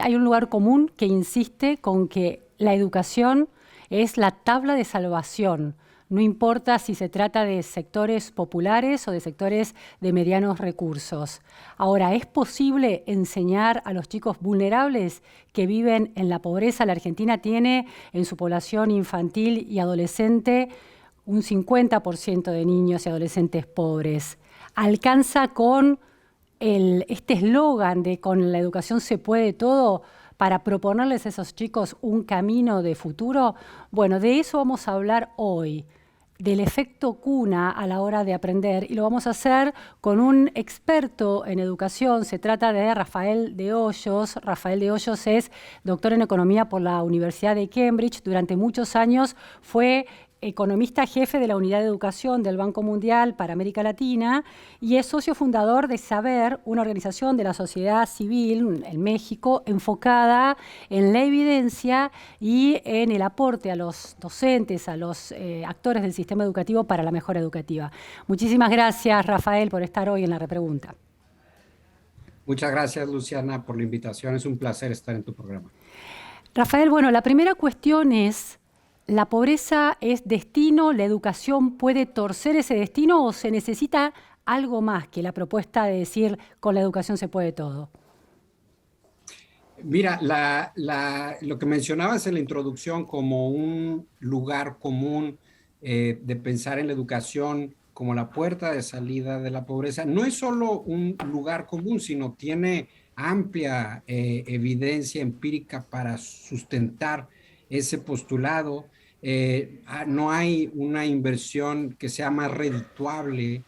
Hay un lugar común que insiste con que la educación es la tabla de salvación. No importa si se trata de sectores populares o de sectores de medianos recursos. Ahora, ¿es posible enseñar a los chicos vulnerables que viven en la pobreza? La Argentina tiene en su población infantil y adolescente un 50% de niños y adolescentes pobres. ¿Alcanza con este eslogan de con la educación se puede todo para proponerles a esos chicos un camino de futuro? Bueno, de eso vamos a hablar hoy, del efecto cuna a la hora de aprender, y lo vamos a hacer con un experto en educación. Se trata de Rafael de Hoyos. Rafael de Hoyos es doctor en economía por la Universidad de Cambridge. Durante muchos años fue economista jefe de la Unidad de Educación del Banco Mundial para América Latina y es socio fundador de Saber, una organización de la sociedad civil en México enfocada en la evidencia y en el aporte a los docentes, a los actores del sistema educativo para la mejora educativa. Muchísimas gracias, Rafael, por estar hoy en la repregunta. Muchas gracias, Luciana, por la invitación. Es un placer estar en tu programa. Rafael, bueno, la primera cuestión es: ¿la pobreza es destino? ¿La educación puede torcer ese destino o se necesita algo más que la propuesta de decir con la educación se puede todo? Mira, lo que mencionabas en la introducción como un lugar común de pensar en la educación como la puerta de salida de la pobreza, no es solo un lugar común, sino tiene amplia evidencia empírica para sustentar ese postulado. No hay una inversión que sea más redituable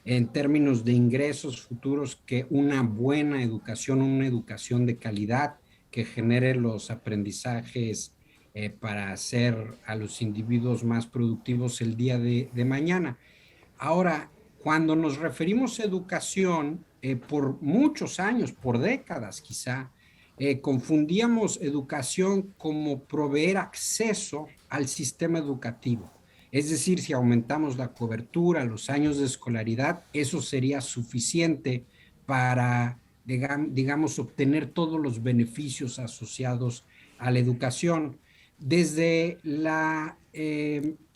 en términos de ingresos futuros que una buena educación, una educación de calidad que genere los aprendizajes para hacer a los individuos más productivos el día de mañana. Ahora, cuando nos referimos a educación, por muchos años, por décadas quizá, confundíamos educación como proveer acceso al sistema educativo. Es decir, si aumentamos la cobertura, los años de escolaridad, eso sería suficiente para, digamos, obtener todos los beneficios asociados a la educación. Desde la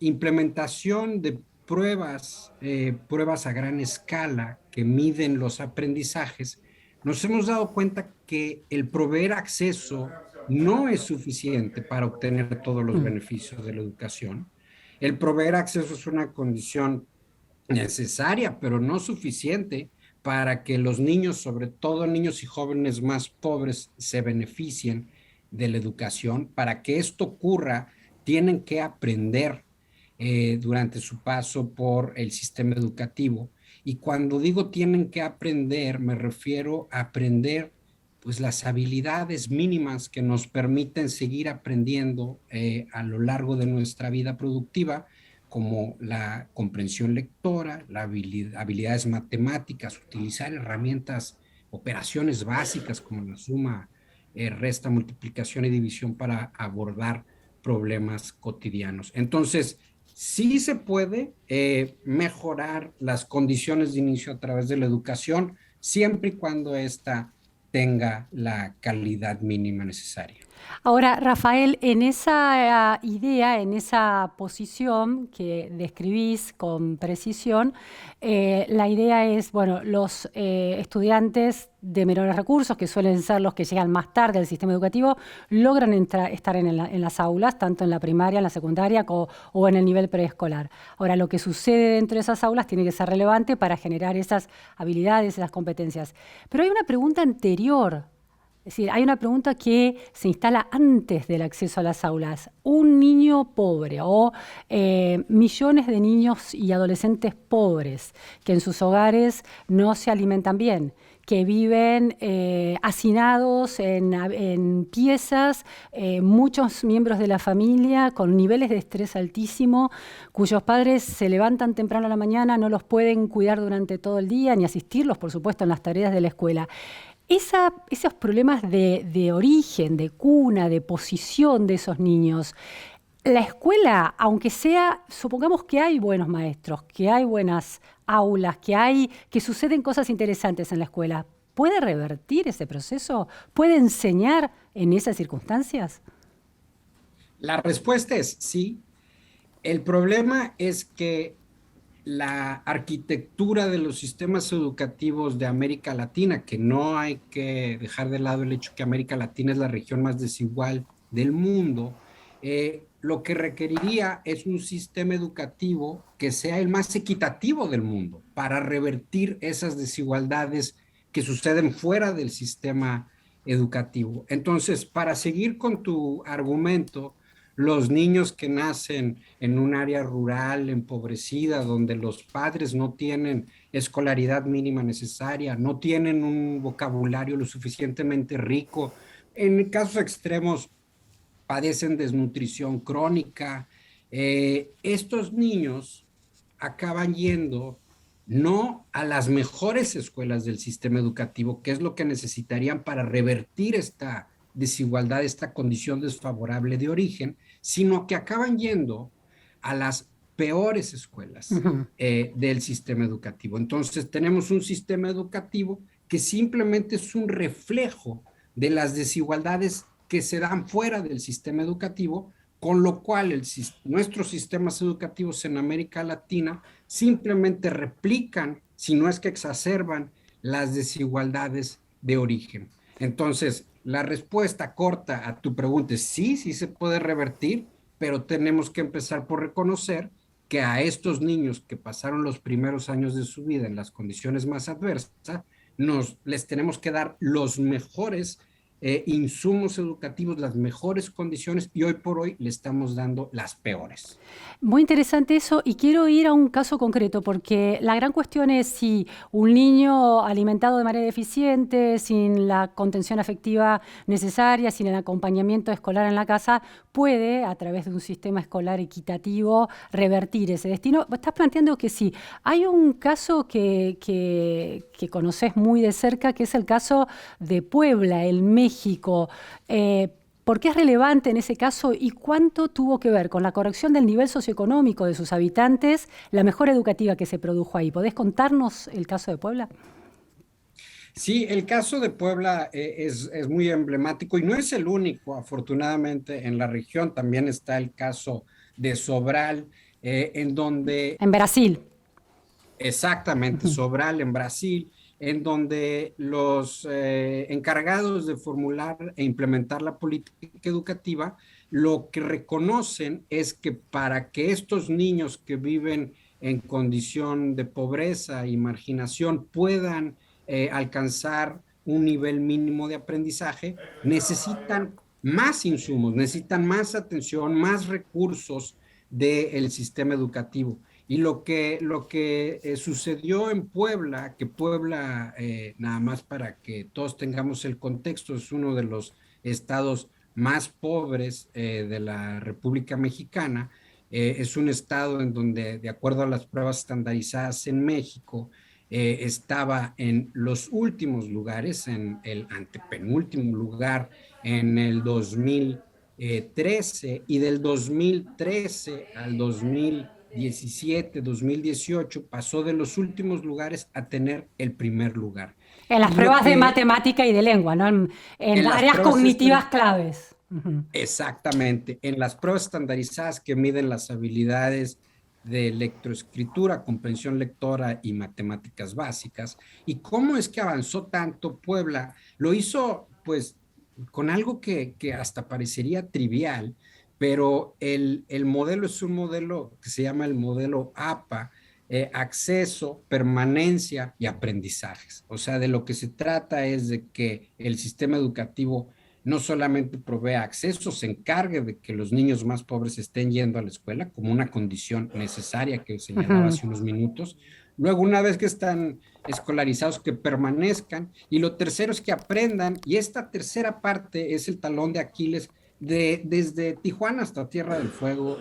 implementación de pruebas a gran escala que miden los aprendizajes, nos hemos dado cuenta que el proveer acceso no es suficiente para obtener todos los beneficios de la educación. El proveer acceso es una condición necesaria, pero no suficiente para que los niños, sobre todo niños y jóvenes más pobres, se beneficien de la educación. Para que esto ocurra, tienen que aprender durante su paso por el sistema educativo. Y cuando digo tienen que aprender, me refiero a aprender pues las habilidades mínimas que nos permiten seguir aprendiendo a lo largo de nuestra vida productiva, como la comprensión lectora, habilidades matemáticas, utilizar herramientas, operaciones básicas como la suma, resta, multiplicación y división para abordar problemas cotidianos. Entonces, sí se puede mejorar las condiciones de inicio a través de la educación, siempre y cuando ésta tenga la calidad mínima necesaria. Ahora, Rafael, en esa idea, en esa posición que describís con precisión, la idea es, bueno, los estudiantes de menores recursos, que suelen ser los que llegan más tarde al sistema educativo, logran estar en las aulas, tanto en la primaria, en la secundaria o en el nivel preescolar. Ahora, lo que sucede dentro de esas aulas tiene que ser relevante para generar esas habilidades, esas competencias. Pero hay una pregunta anterior. Es decir, hay una pregunta que se instala antes del acceso a las aulas. Un niño pobre o millones de niños y adolescentes pobres que en sus hogares no se alimentan bien, que viven hacinados en piezas, muchos miembros de la familia con niveles de estrés altísimo, cuyos padres se levantan temprano a la mañana, no los pueden cuidar durante todo el día, ni asistirlos, por supuesto, en las tareas de la escuela. Esos problemas de origen, de cuna, de posición de esos niños, la escuela, aunque sea, supongamos que hay buenos maestros, que hay buenas aulas, que suceden cosas interesantes en la escuela, ¿Puede revertir ese proceso? ¿Puede enseñar en esas circunstancias? La respuesta es sí. El problema es que la arquitectura de los sistemas educativos de América Latina, que no hay que dejar de lado el hecho que América Latina es la región más desigual del mundo, lo que requeriría es un sistema educativo que sea el más equitativo del mundo para revertir esas desigualdades que suceden fuera del sistema educativo. Entonces, para seguir con tu argumento, los niños que nacen en un área rural, empobrecida, donde los padres no tienen escolaridad mínima necesaria, no tienen un vocabulario lo suficientemente rico, en casos extremos padecen desnutrición crónica. Estos niños acaban yendo no a las mejores escuelas del sistema educativo, que es lo que necesitarían para revertir esta desigualdad, esta condición desfavorable de origen, sino que acaban yendo a las peores escuelas del sistema educativo. Entonces tenemos un sistema educativo que simplemente es un reflejo de las desigualdades que se dan fuera del sistema educativo, con lo cual nuestros sistemas educativos en América Latina simplemente replican, si no es que exacerban, las desigualdades de origen. Entonces, la respuesta corta a tu pregunta es sí, sí se puede revertir, pero tenemos que empezar por reconocer que a estos niños que pasaron los primeros años de su vida en las condiciones más adversas, les tenemos que dar los mejores insumos educativos, las mejores condiciones, y hoy por hoy le estamos dando las peores. Muy interesante eso, y quiero ir a un caso concreto, porque la gran cuestión es si un niño alimentado de manera deficiente, sin la contención afectiva necesaria, sin el acompañamiento escolar en la casa, puede, a través de un sistema escolar equitativo, revertir ese destino. Estás planteando que sí. Hay un caso que conoces muy de cerca, que es el caso de Puebla, en México. ¿Por qué es relevante en ese caso y cuánto tuvo que ver con la corrección del nivel socioeconómico de sus habitantes, la mejora educativa que se produjo ahí? ¿Podés contarnos el caso de Puebla? Sí, el caso de Puebla es muy emblemático y no es el único, afortunadamente, en la región. También está el caso de Sobral, en donde En Brasil. exactamente, Sobral en Brasil, en donde los encargados de formular e implementar la política educativa, lo que reconocen es que para que estos niños que viven en condición de pobreza y marginación puedan alcanzar un nivel mínimo de aprendizaje, necesitan más insumos, necesitan más atención, más recursos del sistema educativo. Y lo que sucedió en Puebla, que Puebla, nada más para que todos tengamos el contexto, es uno de los estados más pobres de la República Mexicana. Es un estado en donde, de acuerdo a las pruebas estandarizadas en México, estaba en los últimos lugares, en el antepenúltimo lugar en el 2013, y del 2013 al 2017, 2018, pasó de los últimos lugares a tener el primer lugar. En las Y lo pruebas de que matemática y de lengua, ¿no? En en las áreas pruebas cognitivas claves. exactamente, en las pruebas estandarizadas que miden las habilidades de lectoescritura, comprensión lectora y matemáticas básicas. ¿Y cómo es que avanzó tanto Puebla? Lo hizo, pues, con algo que hasta parecería trivial, pero el modelo es un modelo que se llama el modelo APA, acceso, permanencia y aprendizajes. O sea, de lo que se trata es de que el sistema educativo no solamente provea acceso, se encargue de que los niños más pobres estén yendo a la escuela como una condición necesaria que señalaba hace unos minutos. Luego, una vez que están escolarizados, que permanezcan. Y lo tercero es que aprendan. Y esta tercera parte es el talón de Aquiles. Desde Tijuana hasta Tierra del Fuego,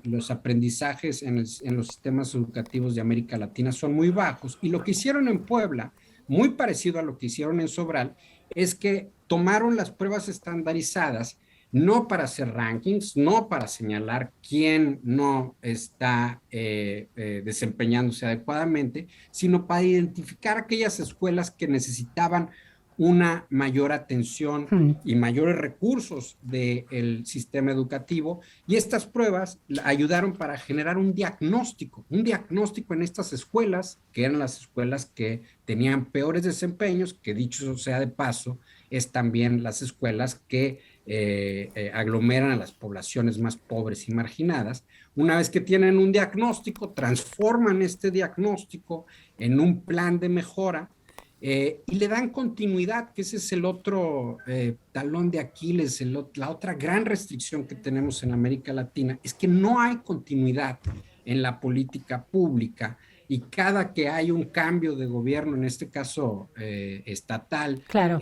los aprendizajes en los sistemas educativos de América Latina son muy bajos. Y lo que hicieron en Puebla, muy parecido a lo que hicieron en Sobral, es que tomaron las pruebas estandarizadas no para hacer rankings, no para señalar quién no está desempeñándose adecuadamente, sino para identificar aquellas escuelas que necesitaban una mayor atención Mm. y mayores recursos del sistema educativo, y estas pruebas ayudaron para generar un diagnóstico en estas escuelas, que eran las escuelas que tenían peores desempeños, que dicho sea de paso, es también las escuelas que aglomeran a las poblaciones más pobres y marginadas. Una vez que tienen un diagnóstico, transforman este diagnóstico en un plan de mejora y le dan continuidad, que ese es el otro talón de Aquiles, la otra gran restricción que tenemos en América Latina, es que no hay continuidad en la política pública y cada que hay un cambio de gobierno, en este caso estatal, Claro.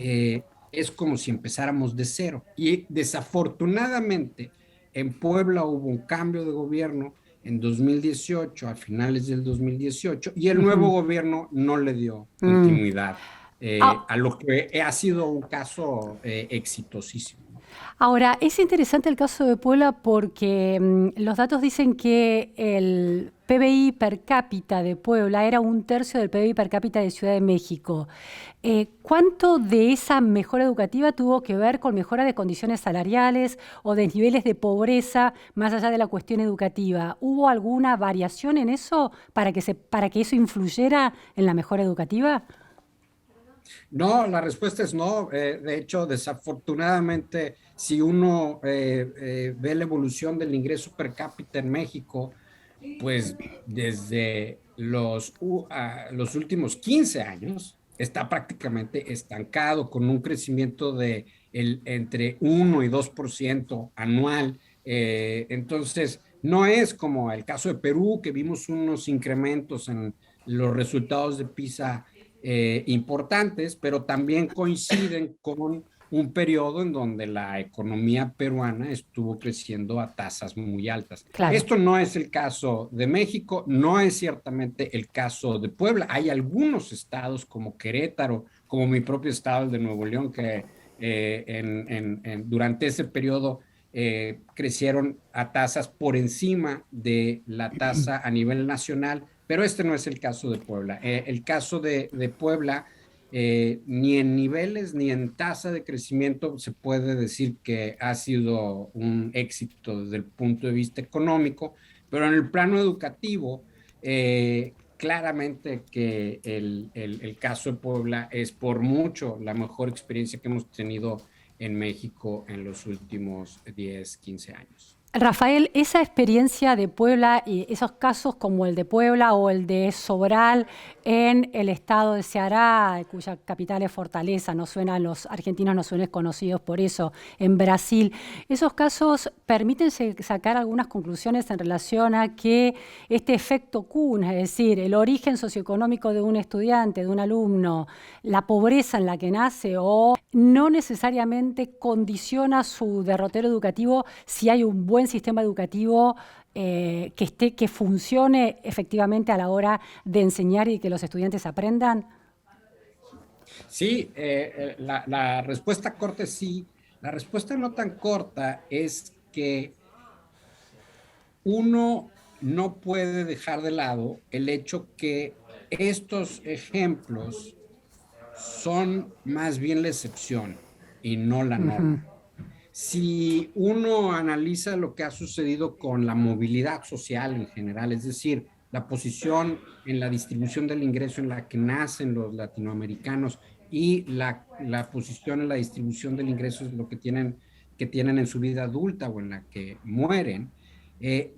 es como si empezáramos de cero. Y desafortunadamente en Puebla hubo un cambio de gobierno en 2018, a finales del 2018, y el nuevo Ujú. gobierno no le dio Mm. continuidad Ah, a lo que ha sido un caso exitosísimo. ahora, es interesante el caso de Puebla porque los datos dicen que el PBI per cápita de Puebla era un tercio del PBI per cápita de Ciudad de México. ¿Cuánto de esa mejora educativa tuvo que ver con mejora de condiciones salariales o de niveles de pobreza más allá de la cuestión educativa? ¿Hubo alguna variación en eso para que eso influyera en la mejora educativa? No, la respuesta es no. De hecho, desafortunadamente, si uno ve la evolución del ingreso per cápita en México, pues desde los últimos 15 años está prácticamente estancado con un crecimiento de entre 1 y 2% anual. Entonces, no es como el caso de Perú, que vimos unos incrementos en los resultados de PISA importantes, pero también coinciden con un periodo en donde la economía peruana estuvo creciendo a tasas muy altas. Claro. Esto no es el caso de México, no es ciertamente el caso de Puebla. Hay algunos estados como Querétaro, como mi propio estado, el de Nuevo León, que durante ese periodo crecieron a tasas por encima de la tasa a nivel nacional, pero este no es el caso de Puebla. El caso de Puebla, ni en niveles ni en tasa de crecimiento se puede decir que ha sido un éxito desde el punto de vista económico, pero en el plano educativo, claramente que el caso de Puebla es por mucho la mejor experiencia que hemos tenido en México en los últimos 10, 15 años. Rafael, esa experiencia de Puebla y esos casos como el de Puebla o el de Sobral en el estado de Ceará, cuya capital es Fortaleza, no suenan, los argentinos no suelen conocidos por eso, en Brasil, esos casos permiten sacar algunas conclusiones en relación a que este efecto cuna, es decir, el origen socioeconómico de un estudiante, de un alumno, la pobreza en la que nace o no necesariamente condiciona su derrotero educativo si hay un buen sistema educativo que funcione efectivamente a la hora de enseñar y que los estudiantes aprendan? Sí, la respuesta corta es sí. La respuesta no tan corta es que uno no puede dejar de lado el hecho que estos ejemplos son más bien la excepción y no la Ujú. norma. Si uno analiza lo que ha sucedido con la movilidad social en general, es decir, la posición en la distribución del ingreso en la que nacen los latinoamericanos y la posición en la distribución del ingreso es lo que tienen en su vida adulta o en la que mueren,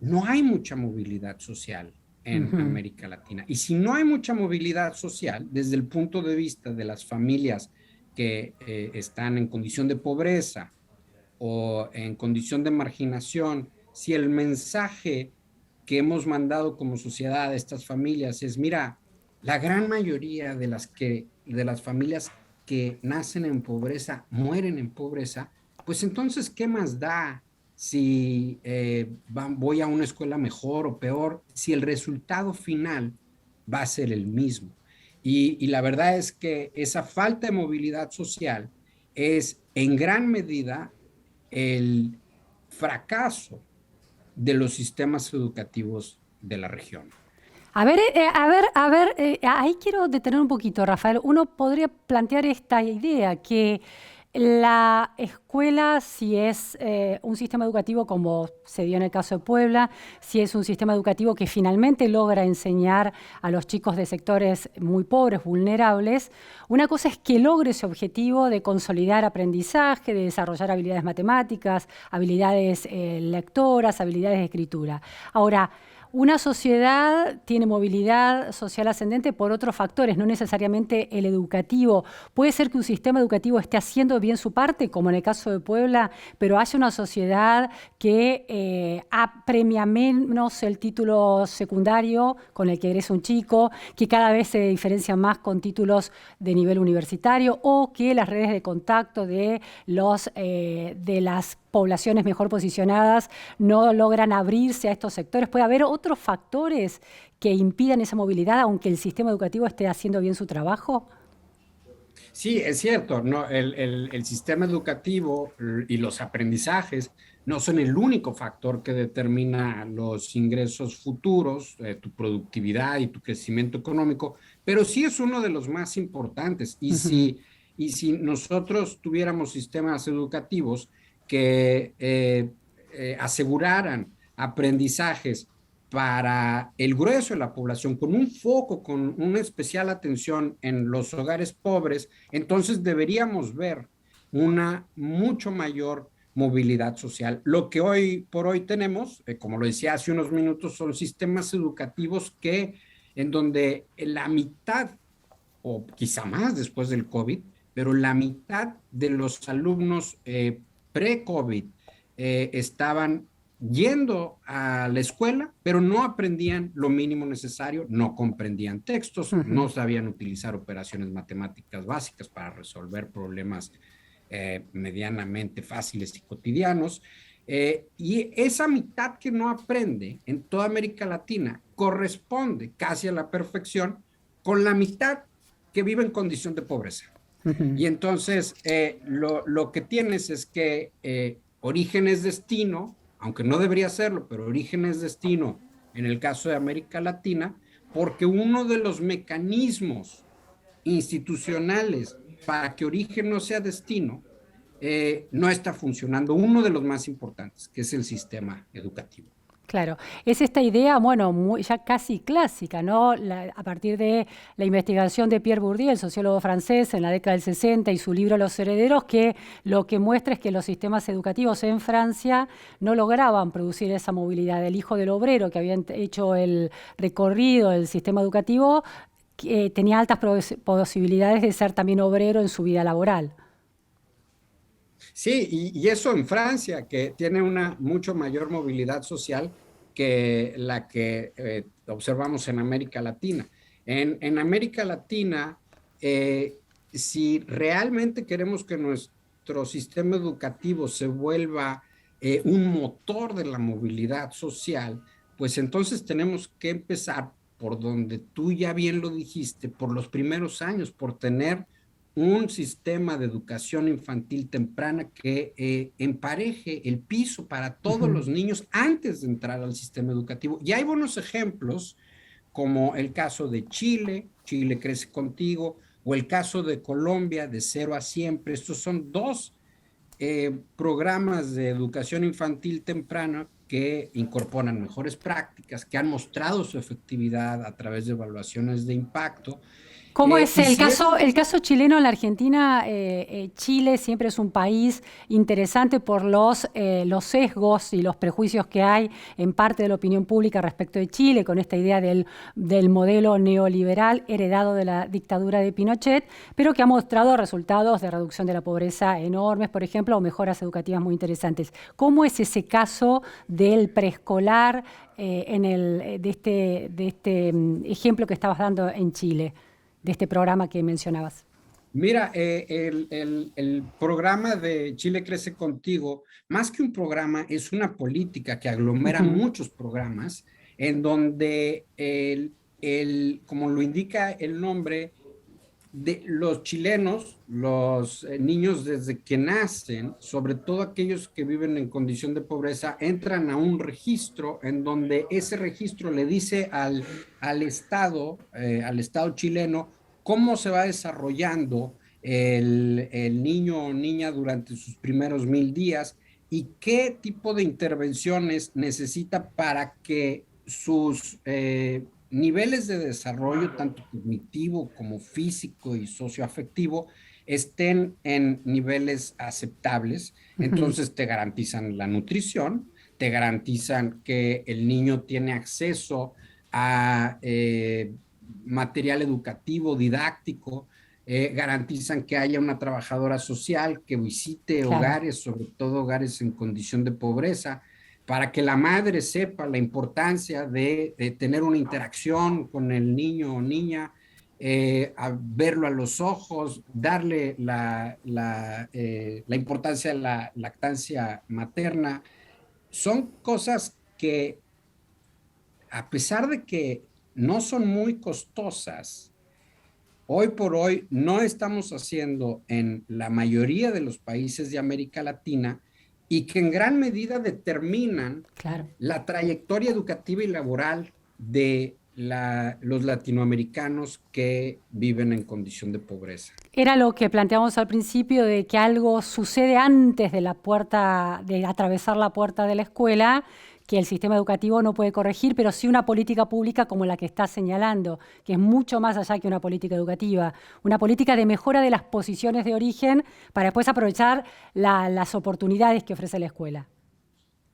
no hay mucha movilidad social en Ujú. América Latina. Y si no hay mucha movilidad social, desde el punto de vista de las familias que están en condición de pobreza, o en condición de marginación, si el mensaje que hemos mandado como sociedad a estas familias es, mira, la gran mayoría de las familias que nacen en pobreza mueren en pobreza, pues entonces, ¿qué más da si voy a una escuela mejor o peor, si el resultado final va a ser el mismo? Y la verdad es que esa falta de movilidad social es en gran medida el fracaso de los sistemas educativos de la región. Ahí quiero detener un poquito, Rafael. Uno podría plantear esta idea que la escuela, si es un sistema educativo como se dio en el caso de Puebla, si es un sistema educativo que finalmente logra enseñar a los chicos de sectores muy pobres, vulnerables, una cosa es que logre ese objetivo de consolidar aprendizaje, de desarrollar habilidades matemáticas, habilidades lectoras, habilidades de escritura. Ahora, una sociedad tiene movilidad social ascendente por otros factores, no necesariamente el educativo. Puede ser que un sistema educativo esté haciendo bien su parte, como en el caso de Puebla, pero haya una sociedad que apremia menos el título secundario con el que egresa un chico, que cada vez se diferencia más con títulos de nivel universitario, o que las redes de contacto de las poblaciones mejor posicionadas no logran abrirse a estos sectores. Puede haber otros factores que impidan esa movilidad, aunque el sistema educativo esté haciendo bien su trabajo. Sí, es cierto, no, el sistema educativo y los aprendizajes no son el único factor que determina los ingresos futuros, tu productividad y tu crecimiento económico, pero sí es uno de los más importantes. Y si nosotros tuviéramos sistemas educativos que aseguraran aprendizajes para el grueso de la población, con un foco, con una especial atención en los hogares pobres, entonces deberíamos ver una mucho mayor movilidad social. Lo que hoy por hoy tenemos, como lo decía hace unos minutos, son sistemas educativos en donde la mitad, o quizá más después del COVID, pero la mitad de los alumnos pre-COVID estaban yendo a la escuela, pero no aprendían lo mínimo necesario, no comprendían textos, no sabían utilizar operaciones matemáticas básicas para resolver problemas medianamente fáciles y cotidianos. Y esa mitad que no aprende en toda América Latina corresponde casi a la perfección con la mitad que vive en condición de pobreza. Y entonces lo que tienes es que origen es destino, aunque no debería serlo, pero origen es destino en el caso de América Latina, porque uno de los mecanismos institucionales para que origen no sea destino no está funcionando, uno de los más importantes, que es el sistema educativo. Claro, es esta idea, bueno, ya casi clásica, ¿no? A partir de la investigación de Pierre Bourdieu, el sociólogo francés, en la década del 60 y su libro Los herederos, que lo que muestra es que los sistemas educativos en Francia no lograban producir esa movilidad. El hijo del obrero que había hecho el recorrido del sistema educativo tenía altas posibilidades de ser también obrero en su vida laboral. Sí, y eso en Francia, que tiene una mucho mayor movilidad social que la que observamos en América Latina. En América Latina, si realmente queremos que nuestro sistema educativo se vuelva un motor de la movilidad social, pues entonces tenemos que empezar por donde tú ya bien lo dijiste, por los primeros años, por tener un sistema de educación infantil temprana que empareje el piso para todos los niños antes de entrar al sistema educativo. Y hay buenos ejemplos, como el caso de Chile, Chile Crece Contigo, o el caso de Colombia, de Cero a Siempre. Estos son dos programas de educación infantil temprana que incorporan mejores prácticas, que han mostrado su efectividad a través de evaluaciones de impacto. ¿Cómo es el caso chileno en la Argentina? Chile siempre es un país interesante por los sesgos y los prejuicios que hay en parte de la opinión pública respecto de Chile, con esta idea del modelo neoliberal heredado de la dictadura de Pinochet, pero que ha mostrado resultados de reducción de la pobreza enormes, por ejemplo, o mejoras educativas muy interesantes. ¿Cómo es ese caso del preescolar de este ejemplo que estabas dando en Chile, de este programa que mencionabas? Mira, el programa de Chile Crece Contigo, más que un programa, es una política que aglomera muchos programas en donde como lo indica el nombre, de los chilenos, los niños desde que nacen, sobre todo aquellos que viven en condición de pobreza, entran a un registro en donde ese registro le dice al Estado chileno, cómo se va desarrollando el niño o niña durante sus primeros 1000 días y qué tipo de intervenciones necesita para que sus niveles de desarrollo, tanto cognitivo como físico y socioafectivo, estén en niveles aceptables. Entonces te garantizan la nutrición, te garantizan que el niño tiene acceso a material educativo, didáctico, garantizan que haya una trabajadora social que visite Claro. hogares, sobre todo hogares en condición de pobreza, para que la madre sepa la importancia de tener una interacción con el niño o niña, a verlo a los ojos, darle la importancia de la lactancia materna. Son cosas que, a pesar de que no son muy costosas, hoy por hoy no estamos haciendo en la mayoría de los países de América Latina y que en gran medida determinan Claro. la trayectoria educativa y laboral de los latinoamericanos que viven en condición de pobreza. Era lo que planteamos al principio de que algo sucede antes de la puerta, de atravesar la puerta de la escuela, que el sistema educativo no puede corregir, pero sí una política pública como la que está señalando, que es mucho más allá que una política educativa, una política de mejora de las posiciones de origen para después aprovechar las oportunidades que ofrece la escuela.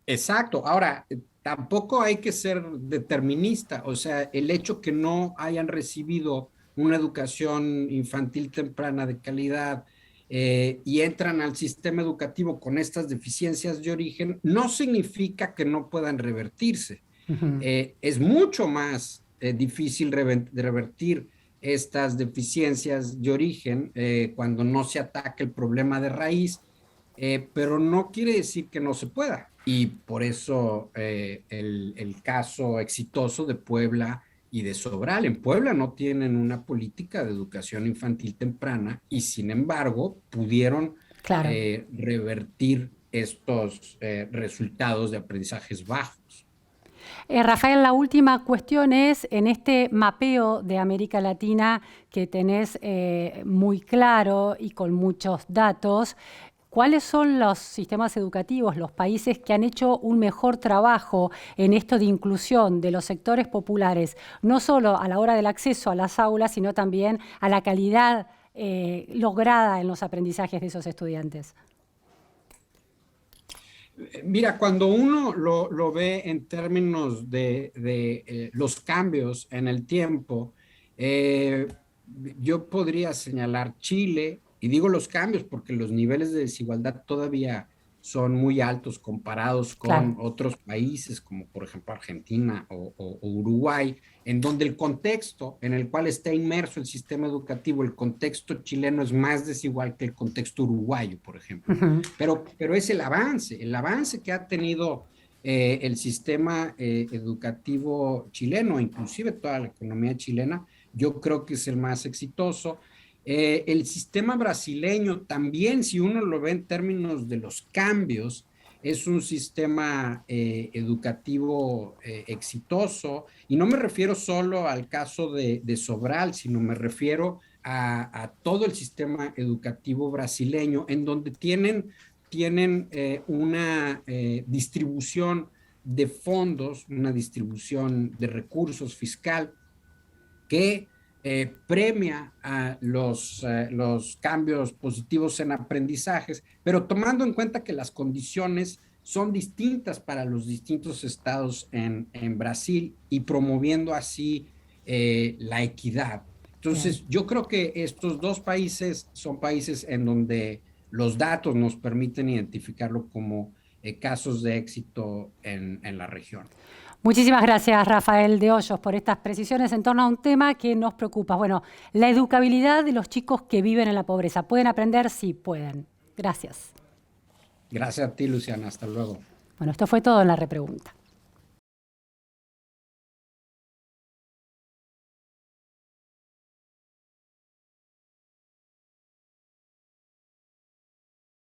Exacto. Ahora, tampoco hay que ser determinista. O sea, el hecho que no hayan recibido una educación infantil temprana de calidad y entran al sistema educativo con estas deficiencias de origen, no significa que no puedan revertirse. Es mucho más difícil revertir estas deficiencias de origen cuando no se ataca el problema de raíz, pero no quiere decir que no se pueda. Y por eso el caso exitoso de Puebla y de Sobral. En Puebla no tienen una política de educación infantil temprana y sin embargo pudieron Claro. revertir estos resultados de aprendizajes bajos. Rafael, la última cuestión es, en este mapeo de América Latina que tenés muy claro y con muchos datos, ¿cuáles son los sistemas educativos, los países que han hecho un mejor trabajo en esto de inclusión de los sectores populares, no solo a la hora del acceso a las aulas, sino también a la calidad lograda en los aprendizajes de esos estudiantes? Mira, cuando uno lo ve en términos de los cambios en el tiempo, eh, yo podría señalar Chile, y digo los cambios porque los niveles de desigualdad todavía son muy altos comparados Claro. con otros países, como por ejemplo Argentina o Uruguay, en donde el contexto en el cual está inmerso el sistema educativo, el contexto chileno es más desigual que el contexto uruguayo, por ejemplo. Pero es el avance que ha tenido el sistema educativo chileno, inclusive toda la economía chilena, yo creo que es el más exitoso. El sistema brasileño también, si uno lo ve en términos de los cambios, es un sistema educativo exitoso, y no me refiero solo al caso de Sobral, sino me refiero a todo el sistema educativo brasileño, en donde tienen una distribución de fondos, una distribución de recursos fiscal que premia a los cambios positivos en aprendizajes, pero tomando en cuenta que las condiciones son distintas para los distintos estados en Brasil y promoviendo así la equidad. Entonces, yo creo que estos dos países son países en donde los datos nos permiten identificarlo como casos de éxito en la región. Muchísimas gracias, Rafael de Hoyos, por estas precisiones en torno a un tema que nos preocupa. Bueno, la educabilidad de los chicos que viven en la pobreza. ¿Pueden aprender? Sí, pueden. Gracias. Gracias a ti, Luciana. Hasta luego. Bueno, esto fue todo en la repregunta.